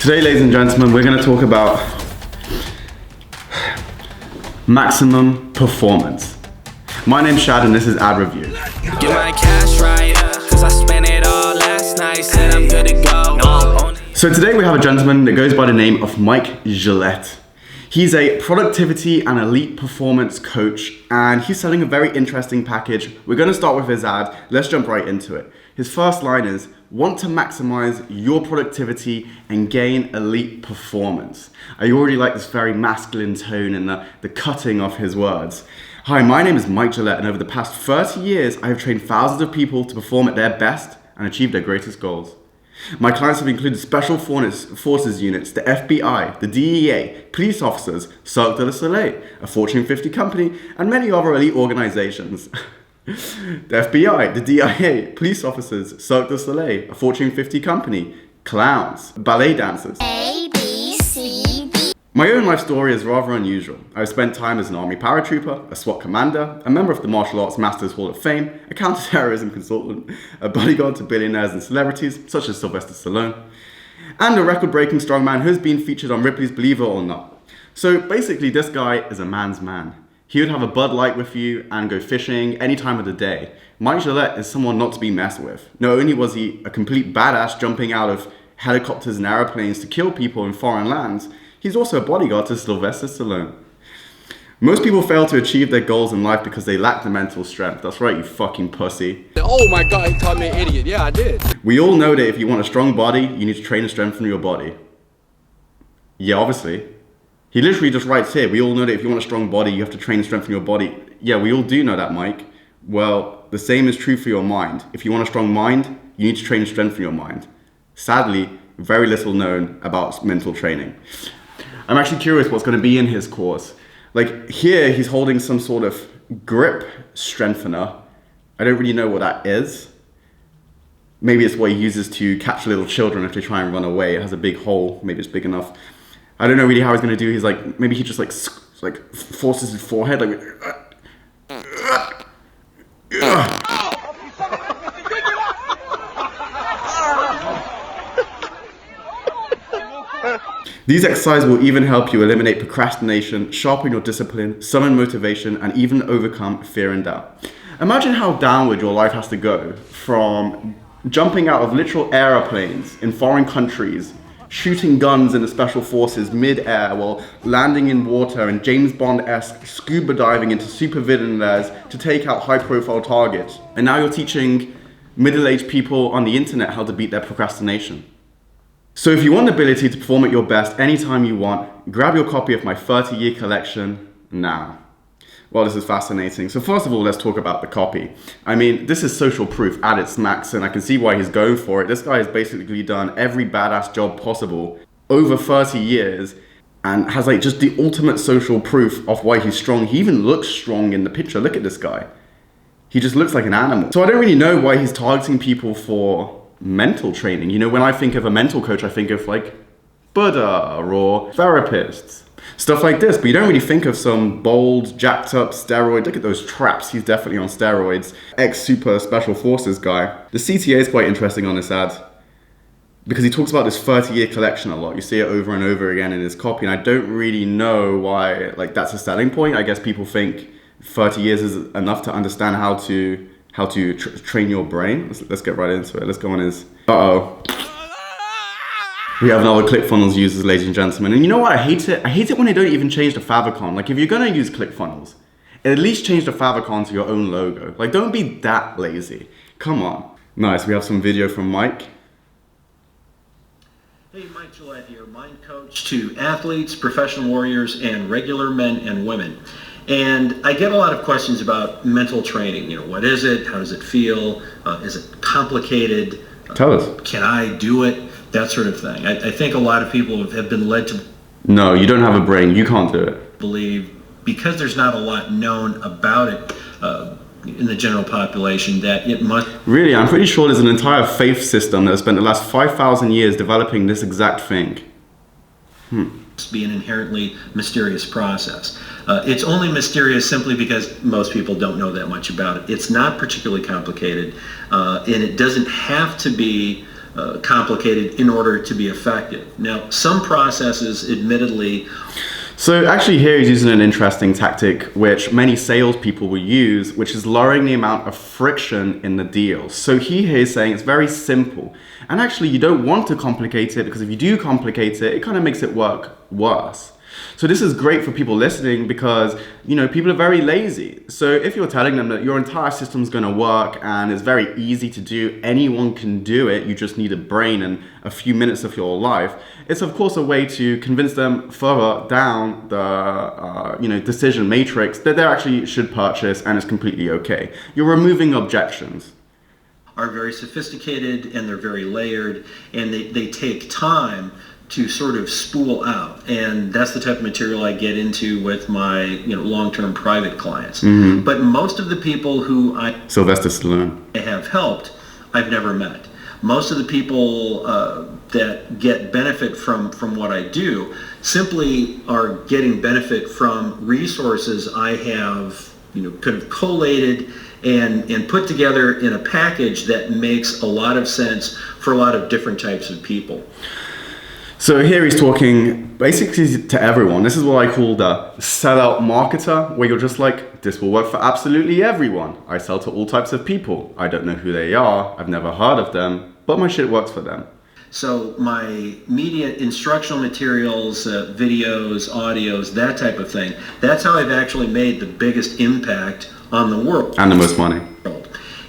Today, ladies and gentlemen, we're going to talk about maximum performance. My name's SHAD and this is Ad Review. Get my cash right, cause I spent it all last night, said I'm good to go. So today we have a gentleman that goes by the name of Mike Gillet. He's a productivity and elite performance coach, and he's selling a very interesting package. We're going to start with his ad. Let's jump right into it. His first line is, want to maximize your productivity and gain elite performance. I already like this very masculine tone and the cutting of his words. Hi, my name is Mike Gillet, and over the past 30 years, I have trained thousands of people to perform at their best and achieve their greatest goals. My clients have included Special Forces units, the FBI, the DEA, police officers, Cirque du Soleil, a Fortune 50 company, and many other elite organizations. The FBI, the DIA, police officers, Cirque du Soleil, a Fortune 50 company, clowns, ballet dancers. A, B, C, D. My own life story is rather unusual. I've spent time as an army paratrooper, a SWAT commander, a member of the Martial Arts Masters Hall of Fame, a counter-terrorism consultant, a bodyguard to billionaires and celebrities such as Sylvester Stallone, and a record-breaking strongman who's been featured on Ripley's Believe It or Not. So basically, this guy is a man's man. He would have a Bud Light with you and go fishing any time of the day. Mike Gillet is someone not to be messed with. Not only was he a complete badass jumping out of helicopters and airplanes to kill people in foreign lands, he's also a bodyguard to Sylvester Stallone. Most people fail to achieve their goals in life because they lack the mental strength. That's right, you fucking pussy. Oh my God, he called me an idiot. Yeah, I did. We all know that if you want a strong body, you need to train and strengthen your body. Yeah, obviously. He literally just writes here, we all know that if you want a strong body, you have to train and strengthen your body. Yeah, we all do know that, Mike. Well, the same is true for your mind. If you want a strong mind, you need to train and strengthen your mind. Sadly, very little known about mental training. I'm actually curious what's going to be in his course. Like here, he's holding some sort of grip strengthener. I don't really know what that is. Maybe it's what he uses to catch little children if they try and run away. It has a big hole. Maybe it's big enough. I don't know really how he's going to do. He's like, maybe he just like forces his forehead like. These exercises will even help you eliminate procrastination, sharpen your discipline, summon motivation, and even overcome fear and doubt. Imagine how downward your life has to go from jumping out of literal airplanes in foreign countries, shooting guns in the special forces mid-air while landing in water and James Bond-esque scuba diving into supervillain lairs to take out high-profile targets. And now you're teaching middle-aged people on the internet how to beat their procrastination. So if you want the ability to perform at your best anytime you want, grab your copy of my 30-year collection now. Well, this is fascinating. So first of all, let's talk about the copy. I mean, this is social proof at its max, and I can see why he's going for it. This guy has basically done every badass job possible over 30 years and has like just the ultimate social proof of why he's strong. He even looks strong in the picture. Look at this guy. He just looks like an animal. So I don't really know why he's targeting people for mental training. You know, when I think of a mental coach, I think of like Buddha or therapists, stuff like this, but you don't really think of some bold, jacked up steroid. Look at those traps. He's definitely on steroids. Ex-super special forces guy. The CTA is quite interesting on this ad because he talks about this 30-year collection a lot. You see it over and over again in his copy, and I don't really know why like that's a selling point. I guess people think 30 years is enough to understand how to train your brain. Let's get right into it. Let's go on his... Uh-oh. We have another ClickFunnels users, ladies and gentlemen. And you know what? I hate it. I hate it when they don't even change the favicon. Like, if you're going to use ClickFunnels, at least change the favicon to your own logo. Like, don't be that lazy. Come on. Nice. We have some video from Mike. Hey, Mike Gillet here, mind coach to athletes, professional warriors, and regular men and women. And I get a lot of questions about mental training. You know, what is it? How does it feel? Is it complicated? Tell us. Can I do it? That sort of thing. I think a lot of people have been led to... No, you don't have a brain. You can't do it. ...believe, because there's not a lot known about it in the general population, that it must... Really? I'm pretty sure there's an entire faith system that has spent the last 5,000 years developing this exact thing. be an inherently mysterious process. It's only mysterious simply because most people don't know that much about it. It's not particularly complicated, and it doesn't have to be complicated in order to be effective. Now, some processes, admittedly, So actually here he's using an interesting tactic which many salespeople will use, which is lowering the amount of friction in the deal. So he here is saying it's very simple. And actually you don't want to complicate it, because if you do complicate it, it kind of makes it work worse. So this is great for people listening because, you know, people are very lazy. So if you're telling them that your entire system is going to work and it's very easy to do, anyone can do it, you just need a brain and a few minutes of your life, it's of course a way to convince them further down the decision matrix that they actually should purchase and it's completely okay. You're removing objections. Are very sophisticated and they're very layered, and they take time to sort of spool out, and that's the type of material I get into with my long-term private clients. But most of the people who I Sylvester Stallone have helped, I've never met. Most of the people that get benefit from what I do simply are getting benefit from resources I have kind of collated and put together in a package that makes a lot of sense for a lot of different types of people. So here he's talking basically to everyone. This is what I call the sellout marketer, where you're just like, this will work for absolutely everyone. I sell to all types of people. I don't know who they are. I've never heard of them, but my shit works for them. So my media, instructional materials, videos, audios, that type of thing, that's how I've actually made the biggest impact on the world. And the most money.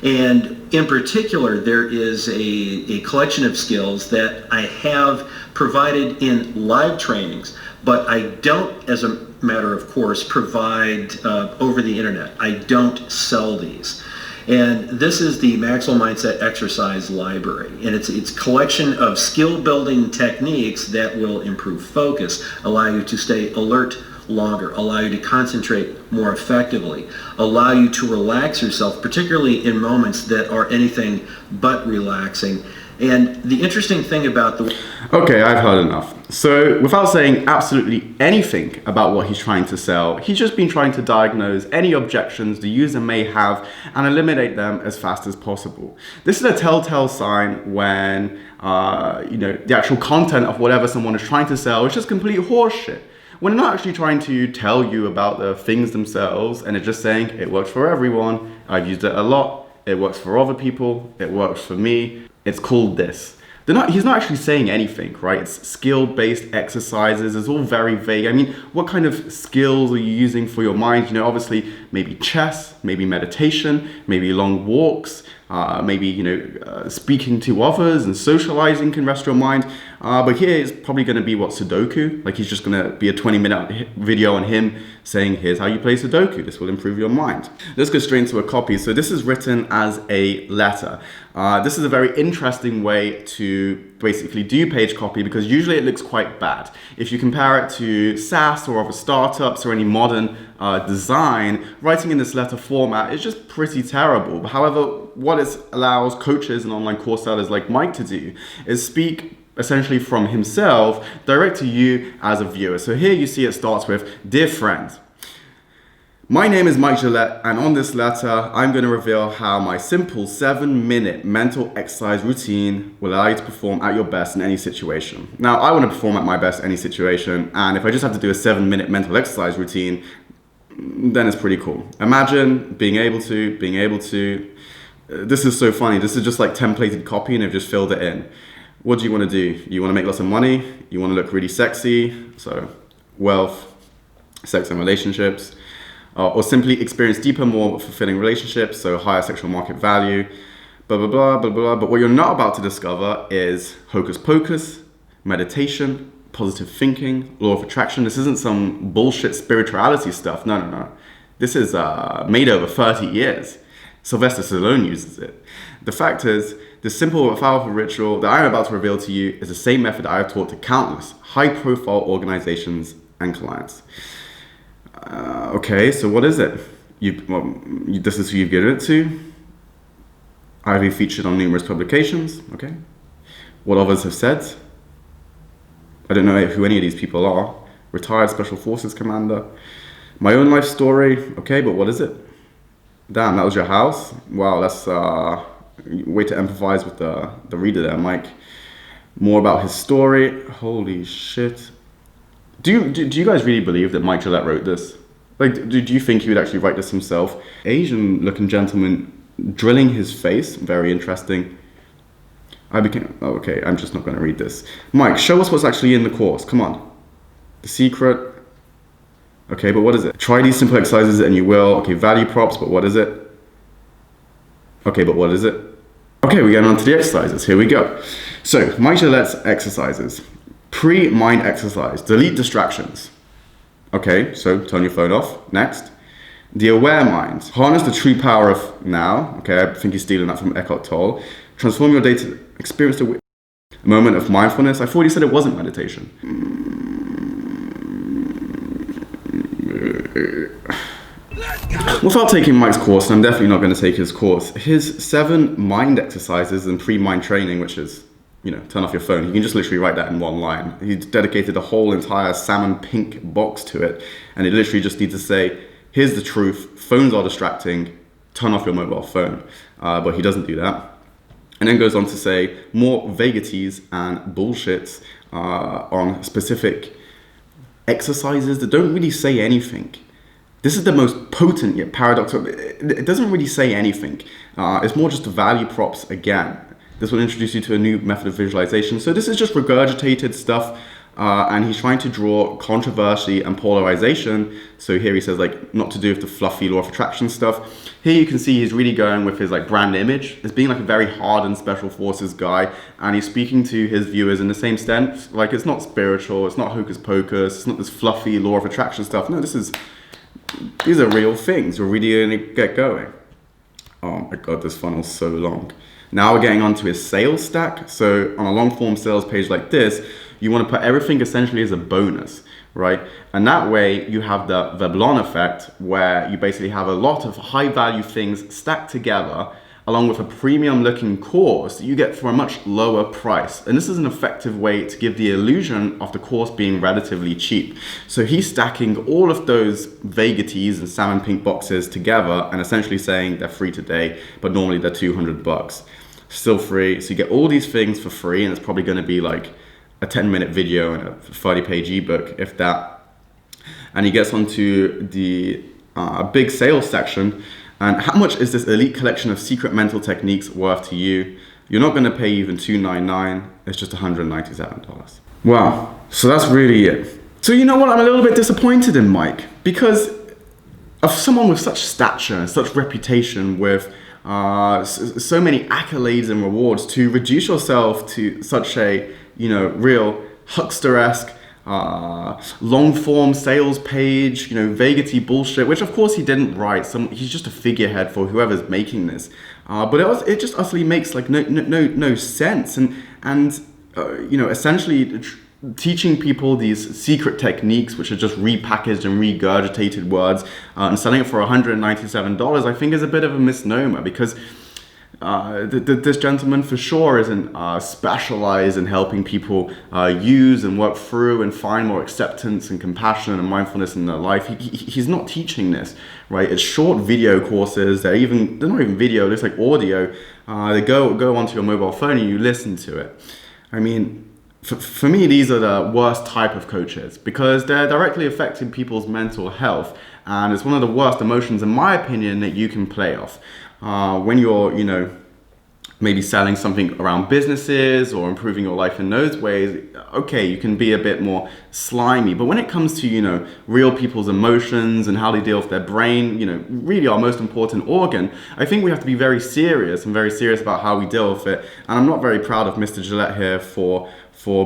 And in particular, there is a collection of skills that I have provided in live trainings, but I don't, as a matter of course, provide over the internet. I don't sell these. And this is the Maxwell Mindset Exercise Library. And it's a collection of skill building techniques that will improve focus, allow you to stay alert longer, allow you to concentrate more effectively, allow you to relax yourself, particularly in moments that are anything but relaxing. And the interesting thing about the... Okay, I've heard enough. So without saying absolutely anything about what he's trying to sell, he's just been trying to diagnose any objections the user may have and eliminate them as fast as possible. This is a telltale sign when the actual content of whatever someone is trying to sell is just complete horseshit. When they're not actually trying to tell you about the things themselves and it's just saying, it works for everyone, I've used it a lot, it works for other people, it works for me, it's called this. He's not actually saying anything, right? It's skill-based exercises, it's all very vague. I mean, what kind of skills are you using for your mind? Obviously, maybe chess, maybe meditation, maybe long walks, speaking to others and socializing can rest your mind. But here it's probably going to be Sudoku. Like he's just going to be a 20-minute video on him saying, here's how you play Sudoku. This will improve your mind. Let's go straight into a copy. So this is written as a letter. This is a very interesting way to basically do page copy because usually it looks quite bad. If you compare it to SaaS or other startups or any modern design, writing in this letter format is just pretty terrible. However, what it allows coaches and online course sellers like Mike to do is speak essentially from himself direct to you as a viewer. So here you see it starts with, Dear friend, my name is Mike Gillet, and on this letter, I'm going to reveal how my simple 7-minute mental exercise routine will allow you to perform at your best in any situation. Now, I want to perform at my best in any situation, and if I just have to do a 7-minute mental exercise routine, then it's pretty cool. Imagine being able to, this is so funny, this is just like templated copy and they've just filled it in. What do you want to do? You want to make lots of money? You want to look really sexy? So wealth, sex and relationships, or simply experience deeper, more fulfilling relationships, so higher sexual market value, blah, blah, blah, blah, blah. But what you're not about to discover is hocus pocus, meditation, positive thinking, law of attraction. This isn't some bullshit spirituality stuff. No. This is made over 30 years. Sylvester Stallone uses it. The fact is, this simple but powerful ritual that I'm about to reveal to you is the same method I have taught to countless high-profile organizations and clients. Okay, so what is it? This is who you've given it to. I've been featured on numerous publications. Okay, what others have said. I don't know who any of these people are. Retired Special Forces Commander. My own life story. Okay, but what is it? Damn, that was your house? Wow, way to empathize with the reader there, Mike. More about his story. Holy shit. Do you guys really believe that Mike Gillette wrote this? Like, do you think he would actually write this himself? Asian looking gentleman drilling his face. Very interesting. Okay, I'm just not going to read this. Mike, show us what's actually in the course. Come on. The secret. Okay, but what is it? Try these simple exercises and you will. Okay, value props, but what is it? Okay, but what is it? Okay, we're getting on to the exercises. Here we go. So, Mike Gillette's exercises. Pre-mind exercise. Delete distractions. Okay, so turn your phone off. Next. The aware mind. Harness the true power of now. Okay, I think he's stealing that from Eckhart Tolle. Transform your day to experience a moment of mindfulness. I thought he said it wasn't meditation. Without taking Mike's course, and I'm definitely not going to take his course, his 7 mind exercises and pre-mind training, which is, turn off your phone. You can just literally write that in one line. He dedicated a whole entire salmon pink box to it, and it literally just needs to say, here's the truth, phones are distracting, turn off your mobile phone. But he doesn't do that. And then goes on to say more vagaries and bullshits on specific exercises that don't really say anything. This is the most potent yet paradoxical. It doesn't really say anything. It's more just value props again. This will introduce you to a new method of visualization. So this is just regurgitated stuff, and he's trying to draw controversy and polarization. So here he says not to do with the fluffy law of attraction stuff. Here you can see he's really going with his brand image as being a very hardened special forces guy, and he's speaking to his viewers in the same sense. It's not spiritual, it's not hocus pocus, it's not this fluffy law of attraction stuff. No, these are real things. You're really gonna get going. Oh my god, this funnel's so long. Now we're getting onto his sales stack. So on a long form sales page like this, you want to put everything essentially as a bonus, right? And that way you have the Veblen effect, where you basically have a lot of high value things stacked together along with a premium looking course that you get for a much lower price. And this is an effective way to give the illusion of the course being relatively cheap. So he's stacking all of those vagaries and salmon pink boxes together and essentially saying they're free today, but normally they're $200. Still free. So you get all these things for free, and it's probably going to be a 10-minute video and a 30-page ebook, if that. And he gets onto the big sales section. And how much is this elite collection of secret mental techniques worth to you? You're not going to pay even $299. It's just $197. Wow. So that's really it. So you know what? I'm a little bit disappointed in Mike, because of someone with such stature and such reputation, with so many accolades and rewards, to reduce yourself to such a real huckster-esque long form sales page, vagary bullshit, which of course he didn't write. He's just a figurehead for whoever's making this. But it just utterly makes no sense. And essentially teaching people these secret techniques, which are just repackaged and regurgitated words, and selling it for $197, I think is a bit of a misnomer, because this gentleman for sure isn't specialized in helping people use and work through and find more acceptance and compassion and mindfulness in their life. He's not teaching this, right? It's short video courses. They're not even video, it's like audio. They go onto your mobile phone and you listen to it. I mean, for me, these are the worst type of coaches, because they're directly affecting people's mental health, and it's one of the worst emotions, in my opinion, that you can play off. When you're, maybe selling something around businesses or improving your life in those ways, okay, you can be a bit more slimy. But when it comes to, real people's emotions and how they deal with their brain, really our most important organ, I think we have to be very serious about how we deal with it. And I'm not very proud of Mr. Gillette here for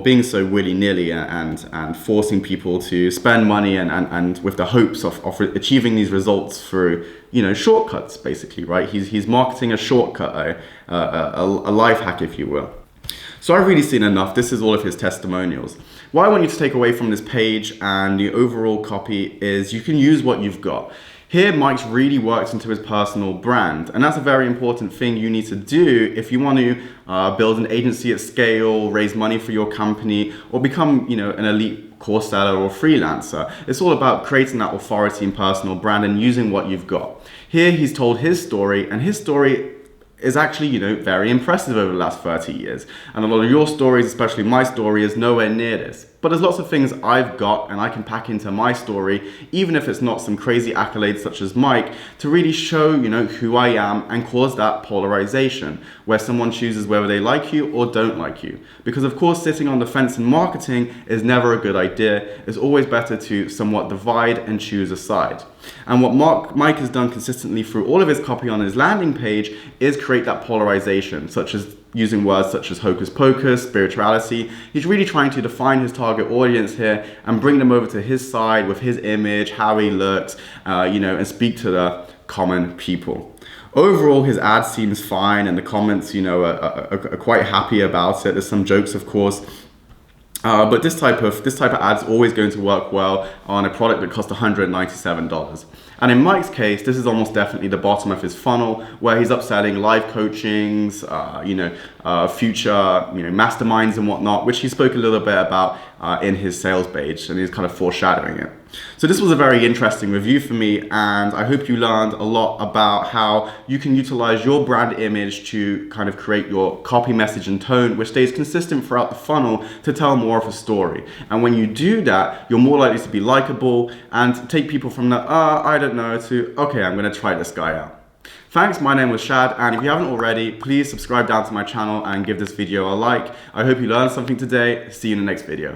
being so willy-nilly and forcing people to spend money and with the hopes of achieving these results through shortcuts, basically, right? He's marketing a shortcut, a life hack, if you will. So I've really seen enough. This is all of his testimonials. What I want you to take away from this page and the overall copy is you can use what you've got. Here, Mike's really worked into his personal brand, and that's a very important thing you need to do if you want to build an agency at scale, raise money for your company, or become, an elite course seller or freelancer. It's all about creating that authority and personal brand and using what you've got. Here, he's told his story, and his story is actually, very impressive over the last 30 years. And a lot of your stories, especially my story, is nowhere near this. But there's lots of things I've got and I can pack into my story, even if it's not some crazy accolades such as Mike, to really show, who I am and cause that polarization, where someone chooses whether they like you or don't like you. Because of course, sitting on the fence in marketing is never a good idea. It's always better to somewhat divide and choose a side. And what Mike has done consistently through all of his copy on his landing page is create that polarization, such as using words such as hocus pocus, spirituality. He's really trying to define his target audience here and bring them over to his side with his image, how he looks, and speak to the common people. Overall, his ad seems fine, and the comments, are quite happy about it. There's some jokes, of course. But this type of ad is always going to work well on a product that costs $197. And in Mike's case, this is almost definitely the bottom of his funnel, where he's upselling live coachings, future, masterminds and whatnot, which he spoke a little bit about in his sales page, and he's kind of foreshadowing it. So this was a very interesting review for me, and I hope you learned a lot about how you can utilize your brand image to kind of create your copy, message, and tone, which stays consistent throughout the funnel to tell more of a story. And when you do that, you're more likely to be likable and take people from the, I don't know, to, okay, I'm gonna try this guy out. Thanks, my name was Shad, and if you haven't already, please subscribe down to my channel and give this video a like. I hope you learned something today. See you in the next video.